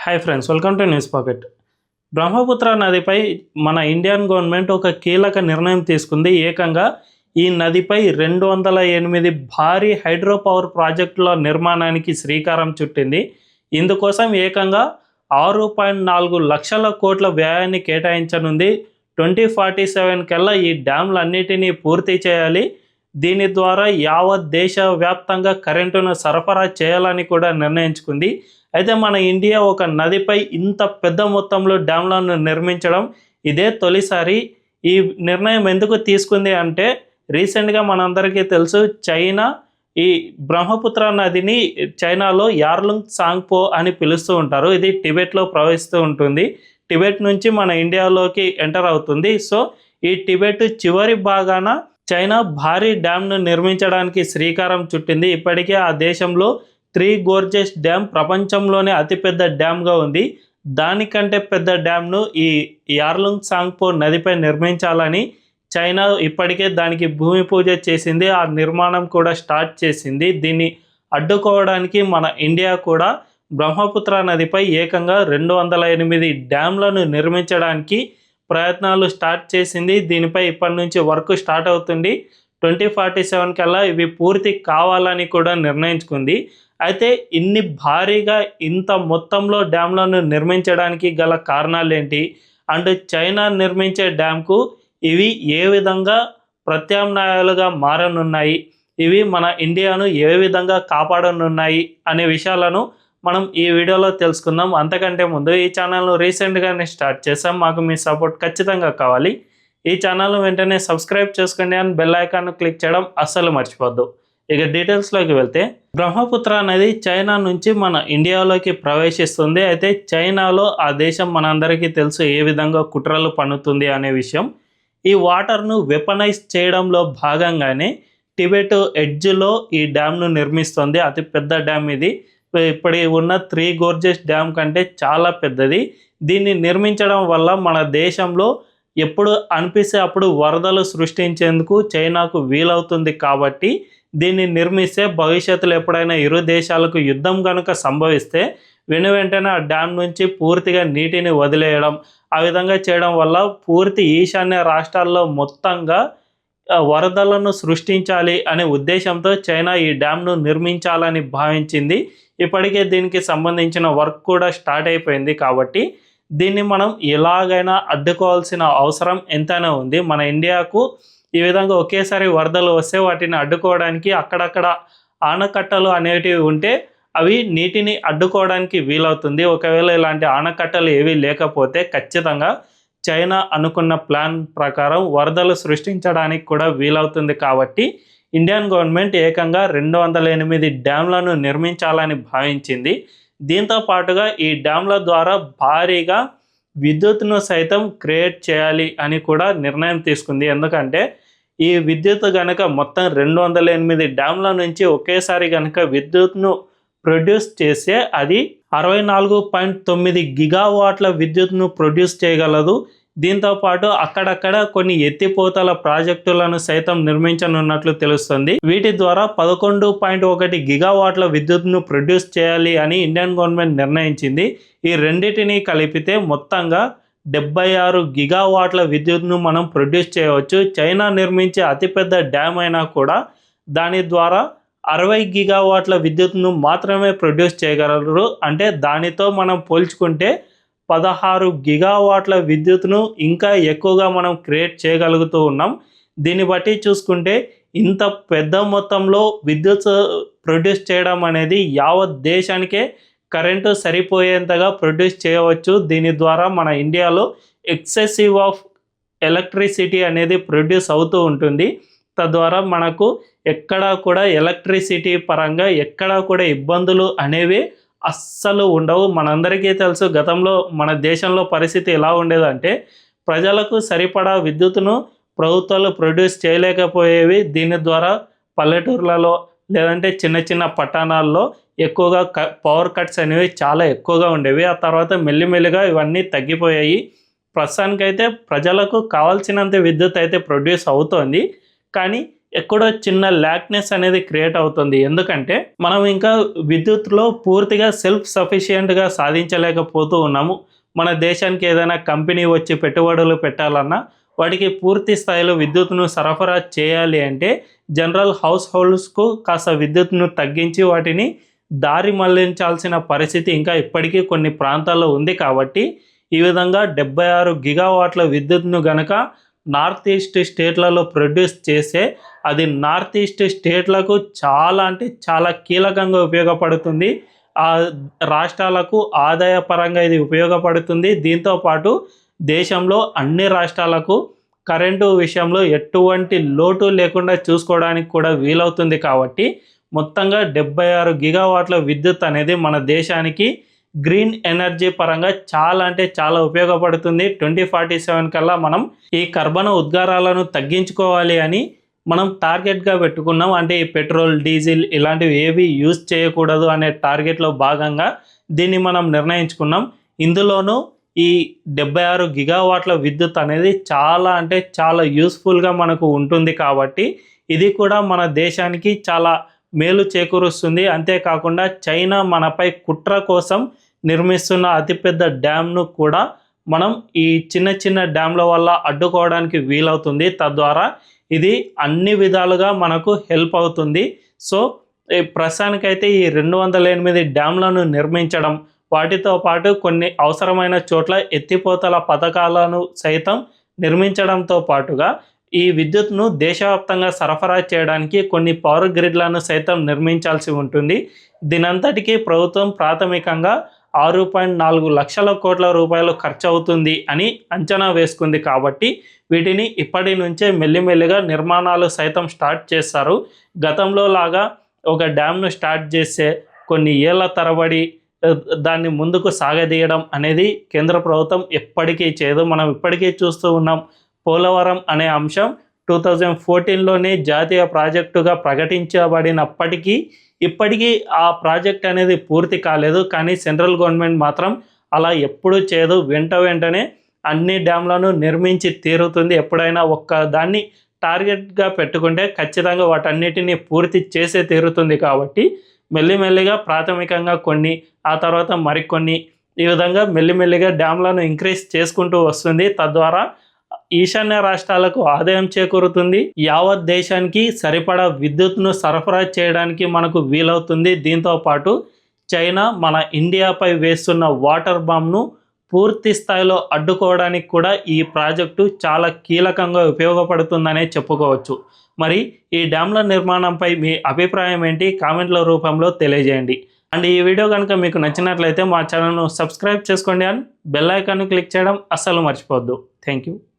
Hi friends, welcome to news pocket. Brahmaputra నదిపై మన Indian government ఒక కీలక నిర్ణయం తీసుకుంది. ఏకంగా ఈ నదిపై 208 భారీ హైడ్రో పవర్ ప్రాజెక్టుల నిర్మాణానికి శ్రీకారం చుట్టింది. ఇందుకోసం ఏకంగా 6.4 లక్షల కోట్ల వ్యయాన్ని కేటాయించనుంది. 2047 కల్లా ఈ డ్యాంలన్నిటినీ పూర్తి చేయాలి. దీని ద్వారా యావత్ దేశ వ్యాప్తంగా కరెంటును సరఫరా చేయాలని కూడా నిర్ణయించుకుంది. అయితే మన ఇండియా ఒక నదిపై ఇంత పెద్ద మొత్తంలో డ్యామ్లను నిర్మించడం ఇదే తొలిసారి. ఈ నిర్ణయం ఎందుకు తీసుకుంది అంటే, రీసెంట్గా మనందరికీ తెలుసు, చైనా ఈ బ్రహ్మపుత్ర నదిని చైనాలో యార్లుంగ్ సాంగ్పో అని పిలుస్తూ ఉంటారు. ఇది టిబెట్లో ప్రవహిస్తూ ఉంటుంది. టిబెట్ నుంచి మన ఇండియాలోకి ఎంటర్ అవుతుంది. సో ఈ టిబెట్ చివరి భాగాన చైనా భారీ డ్యామ్ను నిర్మించడానికి శ్రీకారం చుట్టింది. ఇప్పటికే ఆ దేశంలో 3 గోర్జెస్ డ్యామ్ ప్రపంచంలోనే అతిపెద్ద డ్యామ్గా ఉంది. దానికంటే పెద్ద డ్యామ్ను ఈ యార్లుంగ్ సాంగ్పో నదిపై నిర్మించాలని చైనా ఇప్పటికే దానికి భూమి పూజ చేసింది. ఆ నిర్మాణం కూడా స్టార్ట్ చేసింది. దీన్ని అడ్డుకోవడానికి మన ఇండియా కూడా బ్రహ్మపుత్ర నదిపై ఏకంగా 208 డ్యామ్లను నిర్మించడానికి ప్రయత్నాలు స్టార్ట్ చేసింది. దీనిపై ఇప్పటి నుంచి వర్క్ స్టార్ట్ అవుతుంది. 2047 కల్లా ఇవి పూర్తి కావాలని కూడా నిర్ణయించుకుంది. అయితే ఇన్ని భారీగా ఇంత మొత్తంలో డ్యామ్లను నిర్మించడానికి గల కారణాలు ఏంటి, అండ్ చైనా నిర్మించే డ్యామ్కు ఇవి ఏ విధంగా ప్రత్యామ్నాయాలుగా మారనున్నాయి, ఇవి మన ఇండియాను ఏ విధంగా కాపాడనున్నాయి అనే విషయాలను మనం ఈ వీడియోలో తెలుసుకుందాం. అంతకంటే ముందు ఈ ఛానల్ను రీసెంట్గానే స్టార్ట్ చేసాం. మాకు మీ సపోర్ట్ ఖచ్చితంగా కావాలి. ఈ ఛానల్ను వెంటనే సబ్స్క్రైబ్ చేసుకోండి అండ్ బెల్ ఐకాన్ను క్లిక్ చేయడం అస్సలు మర్చిపోద్దు. ఇక డీటెయిల్స్లోకి వెళ్తే, బ్రహ్మపుత్ర అనేది చైనా నుంచి మన ఇండియాలోకి ప్రవేశిస్తుంది. అయితే చైనాలో ఆ దేశం మనందరికీ తెలుసు ఏ విధంగా కుట్రలు పన్నుతుంది అనే విషయం. ఈ వాటర్ను వెపనైజ్ చేయడంలో భాగంగానే టిబెట్ ఎడ్జ్లో ఈ డ్యామ్ను నిర్మిస్తుంది. అతి పెద్ద డ్యామ్ ఇది. ఇప్పటి ఉన్న 3 గోర్జెస్ డ్యామ్ కంటే చాలా పెద్దది. దీన్ని నిర్మించడం వల్ల మన దేశంలో ఎప్పుడు అనిపిస్తే అప్పుడు వరదలు సృష్టించేందుకు చైనాకు వీలవుతుంది. కాబట్టి దీన్ని నిర్మిస్తే భవిష్యత్తులో ఎప్పుడైనా ఇరు దేశాలకు యుద్ధం కనుక సంభవిస్తే వెంటనే ఆ డ్యామ్ నుంచి పూర్తిగా నీటిని వదిలేయడం, ఆ విధంగా చేయడం వల్ల పూర్తి ఈశాన్య రాష్ట్రాల్లో మొత్తంగా వరదలను సృష్టించాలి అనే ఉద్దేశంతో చైనా ఈ డ్యామ్ను నిర్మించాలని భావించింది. ఇప్పటికే దీనికి సంబంధించిన వర్క్ కూడా స్టార్ట్ అయిపోయింది. కాబట్టి దీన్ని మనం ఎలాగైనా అడ్డుకోవాల్సిన అవసరం ఎంతైనా ఉంది. మన ఇండియాకు ఈ విధంగా ఒకేసారి వరదలు వస్తే వాటిని అడ్డుకోవడానికి అక్కడక్కడ ఆనకట్టలు అనేటివి ఉంటే అవి నీటిని అడ్డుకోవడానికి వీలవుతుంది. ఒకవేళ ఇలాంటి ఆనకట్టలు ఏవి లేకపోతే ఖచ్చితంగా చైనా అనుకున్న ప్లాన్ ప్రకారం వరదలు సృష్టించడానికి కూడా వీలవుతుంది. కాబట్టి ఇండియన్ గవర్నమెంట్ ఏకంగా 208 డ్యామ్లను నిర్మించాలని భావించింది. దీంతో పాటుగా ఈ డ్యామ్ల ద్వారా భారీగా విద్యుత్తును సైతం క్రియేట్ చేయాలి అని కూడా నిర్ణయం తీసుకుంది. ఎందుకంటే ఈ విద్యుత్ కనుక మొత్తం 208 డ్యామ్ల నుంచి ఒకేసారి కనుక విద్యుత్ను ప్రొడ్యూస్ చేస్తే అది 64.9 గిగావాట్ల విద్యుత్ను ప్రొడ్యూస్ చేయగలదు. దీంతోపాటు అక్కడక్కడ కొన్ని ఎత్తిపోతల ప్రాజెక్టులను సైతం నిర్మించనున్నట్లు తెలుస్తుంది. వీటి ద్వారా 11.1 గిగావాట్ల విద్యుత్ను ప్రొడ్యూస్ చేయాలి అని ఇండియన్ గవర్నమెంట్ నిర్ణయించింది. ఈ రెండింటినీ కలిపితే మొత్తంగా 76 గిగావాట్ల విద్యుత్ను మనం ప్రొడ్యూస్ చేయవచ్చు. చైనా నిర్మించే అతిపెద్ద డ్యామ్ అయినా కూడా దాని ద్వారా 60 గిగావాట్ల విద్యుత్ను మాత్రమే ప్రొడ్యూస్ చేయగలరు. అంటే దానితో మనం పోల్చుకుంటే 16 గిగావాట్ల విద్యుత్ను ఇంకా ఎక్కువగా మనం క్రియేట్ చేయగలుగుతూ ఉన్నాం. దీన్ని బట్టి చూసుకుంటే ఇంత పెద్ద మొత్తంలో విద్యుత్ ప్రొడ్యూస్ చేయడం అనేది యావత్ దేశానికే కరెంటు సరిపోయేంతగా ప్రొడ్యూస్ చేయవచ్చు. దీని ద్వారా మన ఇండియాలో ఎక్సెసివ్ ఆఫ్ ఎలక్ట్రిసిటీ అనేది ప్రొడ్యూస్ అవుతూ ఉంటుంది. తద్వారా మనకు ఎక్కడా కూడా ఎలక్ట్రిసిటీ పరంగా ఎక్కడా కూడా ఇబ్బందులు అనేవి అస్సలు ఉండవు. మనందరికీ తెలుసు, గతంలో మన దేశంలో పరిస్థితి ఎలా ఉండేదంటే ప్రజలకు సరిపడా విద్యుత్తును ప్రభుత్వాలు ప్రొడ్యూస్ చేయలేకపోయేవి. దీని ద్వారా పల్లెటూర్లలో లేదంటే చిన్న చిన్న పట్టణాల్లో ఎక్కువగా పవర్ కట్స్ అనేవి చాలా ఎక్కువగా ఉండేవి. ఆ తర్వాత మెల్లిమెల్లిగా ఇవన్నీ తగ్గిపోయాయి. ప్రస్తుతానికైతే ప్రజలకు కావాల్సినంత విద్యుత్ అయితే ప్రొడ్యూస్ అవుతోంది. కానీ ఎక్కడో చిన్న ల్యాక్నెస్ అనేది క్రియేట్ అవుతుంది. ఎందుకంటే మనం ఇంకా విద్యుత్లో పూర్తిగా సెల్ఫ్ సఫిషియెంట్గా సాధించలేకపోతూ ఉన్నాము. మన దేశానికి ఏదైనా కంపెనీ వచ్చి పెట్టుబడులు పెట్టాలన్నా వాటికి పూర్తి స్థాయిలో విద్యుత్తును సరఫరా చేయాలి అంటే జనరల్ హౌస్ హోల్డ్స్కు కాస్త విద్యుత్తును తగ్గించి వాటిని దారి మళ్లించాల్సిన పరిస్థితి ఇంకా ఇప్పటికీ కొన్ని ప్రాంతాల్లో ఉంది. కాబట్టి ఈ విధంగా 76 గిగావాట్ల విద్యుత్ను గనక నార్త్ ఈస్ట్ స్టేట్లలో ప్రొడ్యూస్ చేస్తే అది నార్త్ ఈస్ట్ స్టేట్లకు చాలా అంటే చాలా కీలకంగా ఉపయోగపడుతుంది. ఆ రాష్ట్రాలకు ఆదాయపరంగా ఇది ఉపయోగపడుతుంది. దీంతోపాటు దేశంలో అన్ని రాష్ట్రాలకు కరెంటు విషయంలో ఎటువంటి లోటు లేకుండా చూసుకోవడానికి కూడా వీలవుతుంది. కాబట్టి మొత్తంగా 76 గిగావాట్ల విద్యుత్ అనేది మన దేశానికి గ్రీన్ ఎనర్జీ పరంగా చాలా అంటే చాలా ఉపయోగపడుతుంది. 2047 కల్లా మనం ఈ కర్బన ఉద్గారాలను తగ్గించుకోవాలి అని మనం టార్గెట్గా పెట్టుకున్నాం. అంటే ఈ పెట్రోల్, డీజిల్ ఇలాంటివి ఏవి యూజ్ చేయకూడదు అనే టార్గెట్లో భాగంగా దీన్ని మనం నిర్ణయించుకున్నాం. ఇందులోనూ ఈ 76 గిగావాట్ల విద్యుత్ అనేది చాలా అంటే చాలా యూస్ఫుల్గా మనకు ఉంటుంది. కాబట్టి ఇది కూడా మన దేశానికి చాలా మేలు చేకూరుస్తుంది. అంతేకాకుండా చైనా మనపై కుట్ర కోసం నిర్మిస్తున్న అతిపెద్ద డ్యామ్ను కూడా మనం ఈ చిన్న చిన్న డ్యామ్ల వల్ల అడ్డుకోవడానికి వీలవుతుంది. తద్వారా ఇది అన్ని విధాలుగా మనకు హెల్ప్ అవుతుంది. సో ప్రస్తుతానికైతే ఈ 208 డ్యామ్లను నిర్మించడం, వాటితో పాటు కొన్ని అవసరమైన చోట్ల ఎత్తిపోతల పథకాలను సైతం నిర్మించడంతో పాటుగా ఈ విద్యుత్ను దేశవ్యాప్తంగా సరఫరా చేయడానికి కొన్ని పవర్ గ్రిడ్లను సైతం నిర్మించాల్సి ఉంటుంది. దీనంతటికీ ప్రభుత్వం ప్రాథమికంగా 6.4 లక్షల కోట్ల రూపాయలు ఖర్చు అవుతుంది అని అంచనా వేసుకుంది. కాబట్టి వీటిని ఇప్పటి నుంచే మెల్లిమెల్లిగా నిర్మాణాలు సైతం స్టార్ట్ చేస్తారు. గతంలో లాగా ఒక డ్యామ్ను స్టార్ట్ చేస్తే కొన్ని ఏళ్ల తరబడి దాన్ని ముందుకు సాగదీయడం అనేది కేంద్ర ప్రభుత్వం ఎప్పటికీ చేయదు. మనం ఇప్పటికీ చూస్తూ ఉన్నాం. పోలవరం అనే అంశం 2014లోనే జాతీయ ప్రాజెక్టుగా ప్రకటించబడినప్పటికీ ఇప్పటికీ ఆ ప్రాజెక్ట్ అనేది పూర్తి కాలేదు. కానీ సెంట్రల్ గవర్నమెంట్ మాత్రం అలా ఎప్పుడూ చేయదు. వెంటనే అన్ని డ్యామ్లను నిర్మించి తీరుతుంది. ఎప్పుడైనా ఒక్క దాన్ని టార్గెట్గా పెట్టుకుంటే ఖచ్చితంగా వాటన్నిటిని పూర్తి చేసే తీరుతుంది. కాబట్టి మెల్లిమెల్లిగా ప్రాథమికంగా కొన్ని, ఆ తర్వాత మరికొన్ని, ఈ విధంగా మెల్లిమెల్లిగా డ్యామ్లను ఇంక్రీజ్ చేసుకుంటూ వస్తుంది. తద్వారా ఈశాన్య రాష్ట్రాలకు ఆదాయం చేకూరుతుంది. యావత్ దేశానికి సరిపడా విద్యుత్ను సరఫరా చేయడానికి మనకు వీలవుతుంది. దీంతోపాటు చైనా మన ఇండియాపై వేస్తున్న వాటర్ బాంబ్ను పూర్తి స్థాయిలో అడ్డుకోవడానికి కూడా ఈ ప్రాజెక్టు చాలా కీలకంగా ఉపయోగపడుతుందనే చెప్పుకోవచ్చు. మరి ఈ డ్యామ్ల నిర్మాణంపై మీ అభిప్రాయం ఏంటి? కామెంట్ల రూపంలో తెలియజేయండి. అండ్ ఈ వీడియో కనుక మీకు నచ్చినట్లయితే మా ఛానల్ను సబ్స్క్రైబ్ చేసుకోండి అండ్ బెల్ ఐకాన్ను క్లిక్ చేయడం అస్సలు మర్చిపోవద్దు. Thank you.